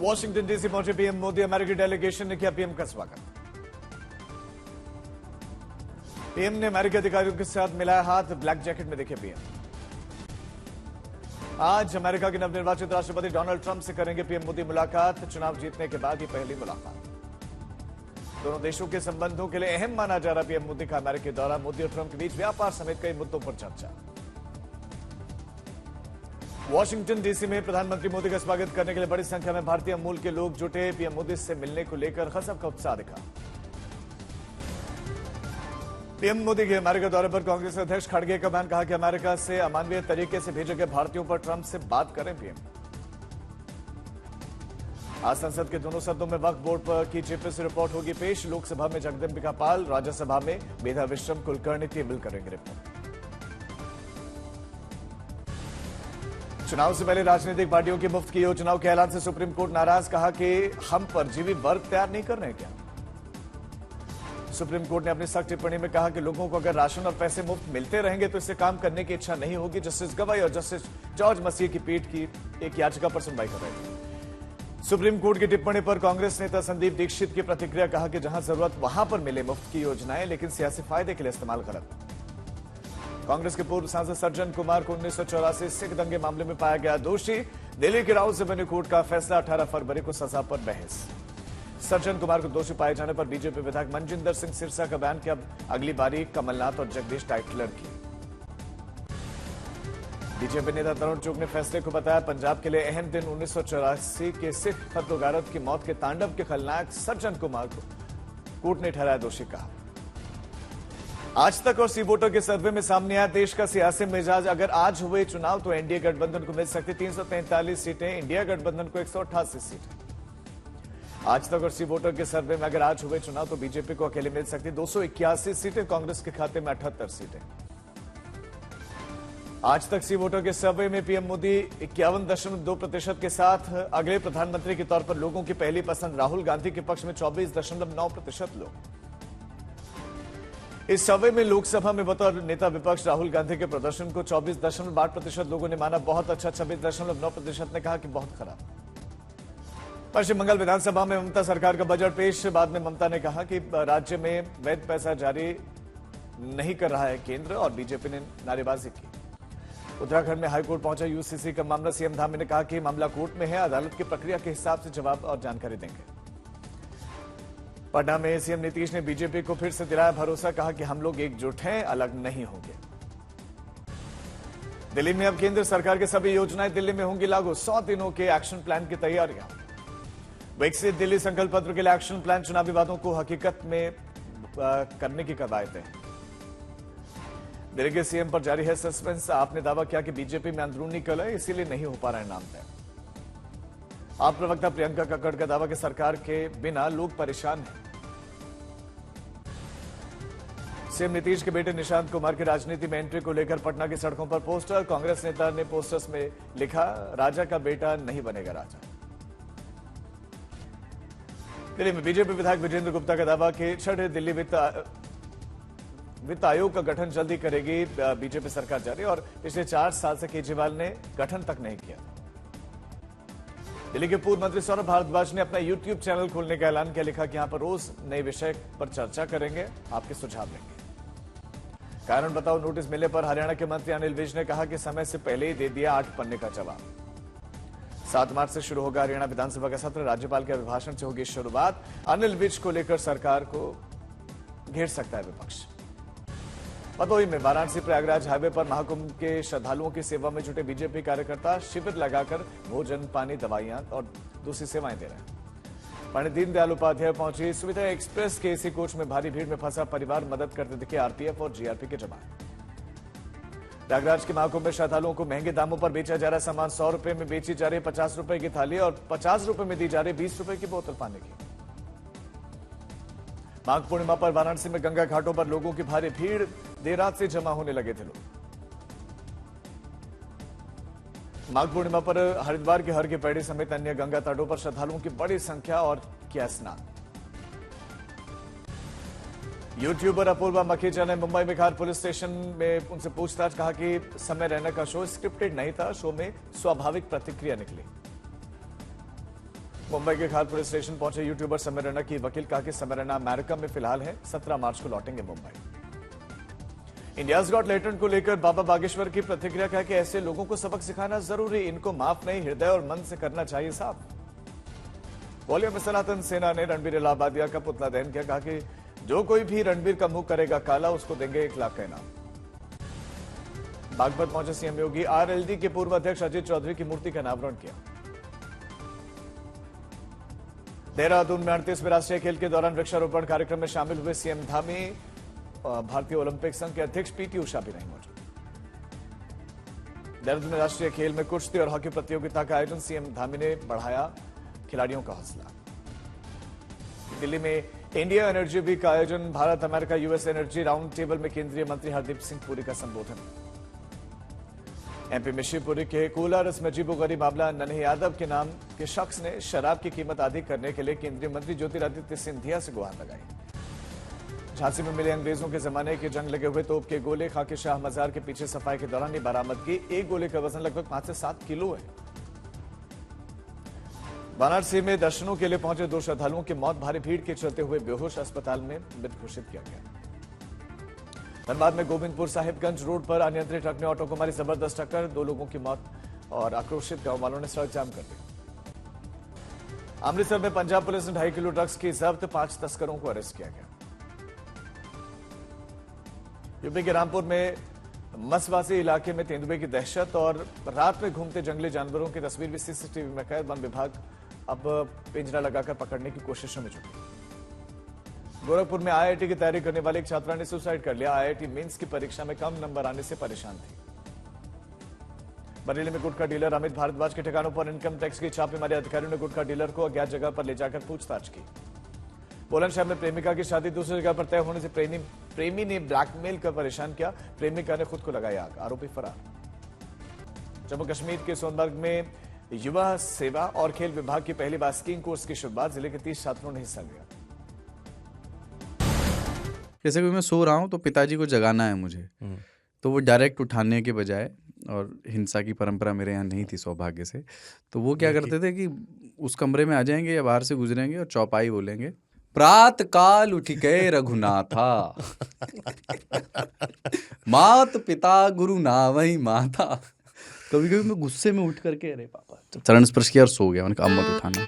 Washington DC पहुंचे PM Modi. अमेरिकी delegation ने किया पीएम का स्वागत। पीएम ने अमेरिकी अधिकारियों के साथ मिलाया हाथ। ब्लैक जैकेट में देखे पीएम। आज अमेरिका के नवनिर्वाचित राष्ट्रपति डोनाल्ड ट्रंप से करेंगे पीएम मोदी मुलाकात। चुनाव जीतने के बाद ये पहली मुलाकात। दोनों देशों के संबंधों के लिए अहम माना जा रहा पीएम मोदी का अमेरिकी दौरा। मोदी और ट्रंप के बीच व्यापार समेत कई मुद्दों पर चर्चा। वॉशिंगटन डीसी में प्रधानमंत्री मोदी का स्वागत करने के लिए बड़ी संख्या में भारतीय मूल के लोग जुटे। पीएम मोदी से मिलने को लेकर गजब का उत्साह दिखा। पीएम मोदी के अमेरिका दौरे पर कांग्रेस अध्यक्ष खड़गे का बयान। कहा कि अमेरिका से अमानवीय तरीके से भेजे गए भारतीयों पर ट्रंप से बात करें पीएम। आज संसद के दोनों सदनों में वक्फ बोर्ड पर की जेपीसी रिपोर्ट होगी पेश। लोकसभा में जगदम्बिका पाल, राज्यसभा में मेधा विश्वम कुलकर्णी टेबल करेंगे रिपोर्ट। चुनाव से पहले राजनीतिक पार्टियों की मुफ्त की योजनाओं के ऐलान से सुप्रीम कोर्ट नाराज। कहा कि हम परजीवी वर्ग तैयार नहीं कर रहे हैं क्या। सुप्रीम कोर्ट ने अपनी सख्त टिप्पणी में कहा कि लोगों को अगर राशन और पैसे मुफ्त मिलते रहेंगे तो इससे काम करने की इच्छा नहीं होगी। जस्टिस गवाई और जस्टिस जॉर्ज मसीह की पीठ की एक याचिका पर सुनवाई कर रहे थे। सुप्रीम कोर्ट की टिप्पणी पर कांग्रेस नेता संदीप दीक्षित की प्रतिक्रिया। कहा कि जहां जरूरत वहां पर मिले मुफ्त की योजनाएं, लेकिन सियासी फायदे के लिए इस्तेमाल गलत। कांग्रेस के पूर्व सांसद सज्जन कुमार को 1984 सिख दंगे मामले में पाया गया दोषी। दिल्ली की राउत से बनी कोर्ट का फैसला। 18 फरवरी को सजा पर बहस। सज्जन कुमार को दोषी पाए जाने पर बीजेपी विधायक मनजिंदर सिंह सिरसा का बयान कि अब अगली बारी कमलनाथ और जगदीश टाइटलर की। बीजेपी नेता तरुण चुग ने फैसले को बताया पंजाब के लिए अहम दिन। 1984 के सिख खतोगारत की मौत के तांडव के खलनायक सज्जन कुमार को कोर्ट ने ठहराया दोषी। कहा आज तक और सी वोटर के सर्वे में सामने आया देश का सियासी मिजाज। अगर आज हुए चुनाव तो एनडीए गठबंधन को मिल सकती 343 सीटें, इंडिया गठबंधन को 188 सीटें। आज तक और सी वोटर के सर्वे में अगर आज हुए चुनाव तो बीजेपी को अकेले मिल सकती 281 सीटें, कांग्रेस के खाते में 78 सीटें। आज तक सी वोटर के सर्वे में पीएम मोदी 51.2% के साथ अगले प्रधानमंत्री के तौर पर लोगों की पहली पसंद। राहुल गांधी के पक्ष में 24.9% लोग। इस सर्वे में लोकसभा में बतौर नेता विपक्ष राहुल गांधी के प्रदर्शन को 24.8% लोगों ने माना बहुत अच्छा। 26.9% ने कहा कि बहुत खराब। पश्चिम बंगाल विधानसभा में ममता सरकार का बजट पेश। बाद में ममता ने कहा कि राज्य में वैध पैसा जारी नहीं कर रहा है केंद्र और बीजेपी ने नारेबाजी की। उत्तराखंड में हाईकोर्ट पहुंचा यूसीसी का मामला। सीएम धामी ने कहा कि मामला कोर्ट में है, अदालत की प्रक्रिया के हिसाब से जवाब और जानकारी देंगे। पटना में सीएम नीतीश ने बीजेपी को फिर से दिलाया भरोसा। कहा कि हम लोग एकजुट हैं, अलग नहीं होंगे। दिल्ली में अब केंद्र सरकार की सभी योजनाएं दिल्ली में होंगी लागू। 100 दिनों के एक्शन प्लान की तैयारियां। विकसित दिल्ली संकल्प पत्र के लिए एक्शन प्लान। चुनावी वादों को हकीकत में करने की कवायद है। दिल्ली के सीएम पर जारी है सस्पेंस। आपने दावा किया कि बीजेपी में अंदरूनी कलह, इसीलिए नहीं हो पा रहा है नाम तय। आप प्रवक्ता प्रियंका कक्कड़ का दावा कि सरकार के बिना लोग परेशान हैं। सीएम नीतीश के बेटे निशांत कुमार की राजनीति में एंट्री को लेकर पटना की सड़कों पर पोस्टर। कांग्रेस नेता ने पोस्टर्स में लिखा राजा का बेटा नहीं बनेगा राजा। दिल्ली में बीजेपी विधायक विजेंद्र गुप्ता का दावा कि छठे दिल्ली वित्त आयोग का गठन जल्दी करेगी बीजेपी सरकार जारी। और पिछले 4 साल से केजरीवाल ने गठन तक नहीं किया। दिल्ली के पूर्व मंत्री सौरभ भारद्वाज ने अपना यूट्यूब चैनल खोलने का ऐलान किया। लिखा कि यहां पर रोज नए विषय पर चर्चा करेंगे, आपके सुझाव लेंगे। कारण बताओ नोटिस मिलने पर हरियाणा के मंत्री अनिल विज ने कहा कि समय से पहले ही दे दिया 8 पन्ने का जवाब। 7 मार्च से शुरू होगा हरियाणा विधानसभा का सत्र। राज्यपाल के अभिभाषण से होगी शुरुआत। अनिल विज को लेकर सरकार को घेर सकता है विपक्ष। भदोही में वाराणसी प्रयागराज हाईवे पर महाकुंभ के श्रद्धालुओं की सेवा में जुटे बीजेपी कार्यकर्ता शिविर लगाकर भोजन, पानी, दवाइयां और दूसरी सेवाएं दे रहे हैं। पंडित दीनदयाल उपाध्याय पहुंची। सुविधा एक्सप्रेस के एसी कोच में भारी भीड़ में फंसा परिवार मदद करते दिखे आरपीएफ और जीआरपी के जवान। प्रयागराज के महाकुंभ में श्रद्धालुओं को महंगे दामों पर बेचा जा रहा सामान। 100 रुपए में बेची जा रही 50 रुपए की थाली और 50 रुपए में दी जा रही 20 रुपए की बोतल पानी की। माघ पूर्णिमा पर वाराणसी में गंगा घाटों पर लोगों की भारी भीड़। देर रात से जमा होने लगे थे लोग। माघ पूर्णिमा पर हरिद्वार के हर की पैड़ी समेत अन्य गंगा तटों पर श्रद्धालुओं की बड़ी संख्या और किया स्नान। यूट्यूबर अपूर्वा मखीजा ने मुंबई में खार पुलिस स्टेशन में उनसे पूछताछ। कहा कि समय रैना का शो स्क्रिप्टेड नहीं था, शो में स्वाभाविक प्रतिक्रिया निकली। मुंबई के खार पुलिस स्टेशन पहुंचे यूट्यूबर समय रैना की वकील, कहा कि समय रैना अमेरिका में फिलहाल है, 17 मार्च को लौटेंगे मुंबई। इंडियाज गॉट टैलेंट को लेकर बाबा बागेश्वर की प्रतिक्रिया, कहा कि ऐसे लोगों को सबक सिखाना जरूरी, इनको माफ नहीं हृदय और मन से करना चाहिए साहब। ग्वालियर में सनातन सेना ने रणबीर इलाहाबादिया का पुतला दहन किया, कहा कि जो कोई भी रणबीर का मुंह करेगा काला उसको देंगे 1 लाख का इनाम। बागपत पहुंचे सीएम योगी, आरएलडी के पूर्व अध्यक्ष अजीत चौधरी की मूर्ति का अनावरण किया। देहरादून में 38वें राष्ट्रीय खेल के दौरान वृक्षारोपण कार्यक्रम में शामिल हुए सीएम धामी। भारतीय ओलंपिक संघ के अध्यक्ष पीटी उषा भी नहीं मौजूद। देहरादून में राष्ट्रीय खेल में कुश्ती और हॉकी प्रतियोगिता का आयोजन, सीएम धामी ने बढ़ाया खिलाड़ियों का हौसला। दिल्ली में इंडिया एनर्जी वीक का आयोजन, Bharat America US energy round table में केंद्रीय मंत्री हरदीप सिंह पुरी का संबोधन। एमपी में शिवपुरी के कोलारस में अजीबोगरीब मामला, नन्हे यादव के नाम के शख्स ने शराब की कीमत अधिक करने के लिए केंद्रीय मंत्री ज्योतिरादित्य सिंधिया से गुहार लगाई। झांसी में मिले अंग्रेजों के जमाने के जंग लगे हुए तोप के गोले, खाकी शाह मजार के पीछे सफाई के दौरान ये बरामदगी, एक गोले का वजन लगभग 5 से 7 किलो है। वाराणसी में दर्शनों के लिए पहुंचे 2 श्रद्धालुओं की मौत, भारी भीड़ के चलते हुए बेहोश, अस्पताल में मृत घोषित किया गया। धनबाद में गोविंदपुर साहिबगंज रोड पर अनियंत्रित ट्रक ने ऑटो को मारी जबरदस्त टक्कर, 2 लोगों की मौत और आक्रोशित गांव वालों ने सड़क जाम कर दी। अमृतसर में पंजाब पुलिस ने 2.5 किलो ड्रग्स की जब्त, 5 तस्करों को अरेस्ट किया गया। यूपी के रामपुर में मसवासी इलाके में तेंदुए की दहशत और रात में घूमते जंगली जानवरों की तस्वीर भी सीसीटीवी में कैद, वन विभाग अब पिंजरा लगाकर पकड़ने की कोशिशों में जुटी। गोरखपुर में आईआईटी की तैयारी करने वाली एक छात्रा ने सुसाइड कर लिया, आईआईटी मेंस की परीक्षा में कम नंबर आने से परेशान थी। बरेली में गुटखा डीलर अमित भारद्वाज के ठिकानों पर इनकम टैक्स की छापेमारी, अधिकारियों ने गुटखा डीलर को अज्ञात जगह पर ले जाकर पूछताछ की। बुलंदशहर में प्रेमिका की शादी दूसरी जगह पर तय होने से प्रेमी ने ब्लैकमेल कर परेशान किया, प्रेमिका ने खुद को लगाई आग, आरोपी फरार। जम्मू कश्मीर के सोनमर्ग में युवा सेवा और खेल विभाग की पहली बार स्कीइंग कोर्स की शुरुआत, जिले के 30 छात्रों ने हिस्सा लिया। जैसे कि मैं सो रहा हूँ तो पिताजी को जगाना है मुझे, तो वो डायरेक्ट उठाने के बजाय, और हिंसा की परंपरा मेरे यहाँ नहीं थी सौभाग्य से, तो वो क्या करते थे कि उस कमरे में आ जाएंगे या बाहर से गुजरेंगे और चौपाई बोलेंगे, प्रात काल उठ गए रघुनाथा मात पिता गुरु नावई माता। कभी कभी मैं गुस्से में उठ करके अरे पापा चरण स्पर्श किया और सो गया, मैंने कहा अब मत उठाना।